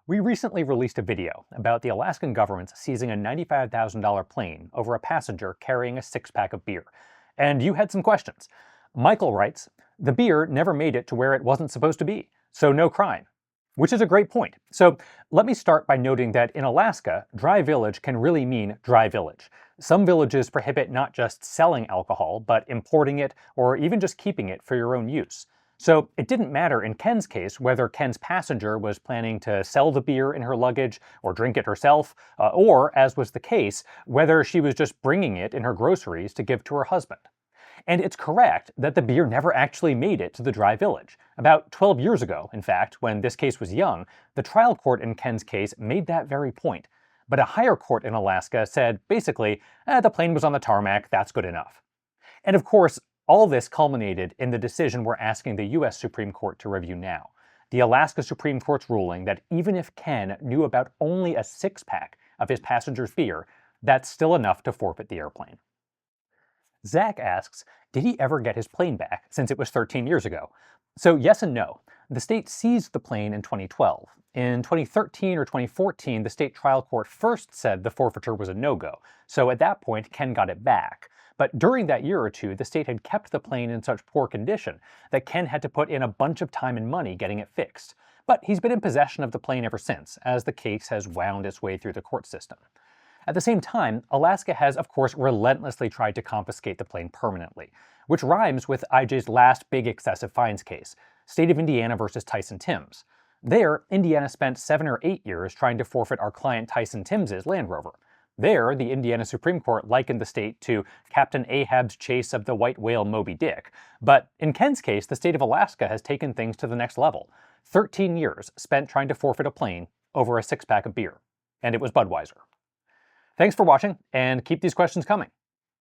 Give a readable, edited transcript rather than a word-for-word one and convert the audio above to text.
We recently released a video about the Alaskan government seizing a $95,000 plane over a passenger carrying a six-pack of beer. And you had some questions. Michael writes, "The beer never made it to where it wasn't supposed to be, so no crime." Which is a great point. So let me start by noting that in Alaska, dry village can really mean dry village. Some villages prohibit not just selling alcohol, but importing it or even just keeping it for your own use. So it didn't matter in Ken's case whether Ken's passenger was planning to sell the beer in her luggage or drink it herself, or, as was the case, whether she was just bringing it in her groceries to give to her husband. And it's correct that the beer never actually made it to the dry village. About 12 years ago, in fact, when this case was young, the trial court in Ken's case made that very point. But a higher court in Alaska said, basically, the plane was on the tarmac, that's good enough. And of course, all this culminated in the decision we're asking the US Supreme Court to review now. The Alaska Supreme Court's ruling that even if Ken knew about only a six-pack of his passenger's beer, that's still enough to forfeit the airplane. Zach asks, did he ever get his plane back, since it was 13 years ago? So yes and no. The state seized the plane in 2012. In 2013 or 2014, the state trial court first said the forfeiture was a no-go, so at that point, Ken got it back. But during that year or two, the state had kept the plane in such poor condition that Ken had to put in a bunch of time and money getting it fixed. But he's been in possession of the plane ever since, as the case has wound its way through the court system. At the same time, Alaska has, of course, relentlessly tried to confiscate the plane permanently, which rhymes with IJ's last big excessive fines case, State of Indiana versus Tyson Timbs. There, Indiana spent 7 or 8 years trying to forfeit our client Tyson Timbs' Land Rover. There, the Indiana Supreme Court likened the state to Captain Ahab's chase of the white whale Moby Dick. But in Ken's case, the state of Alaska has taken things to the next level. 13 years spent trying to forfeit a plane over a six-pack of beer. And it was Budweiser. Thanks for watching, and keep these questions coming.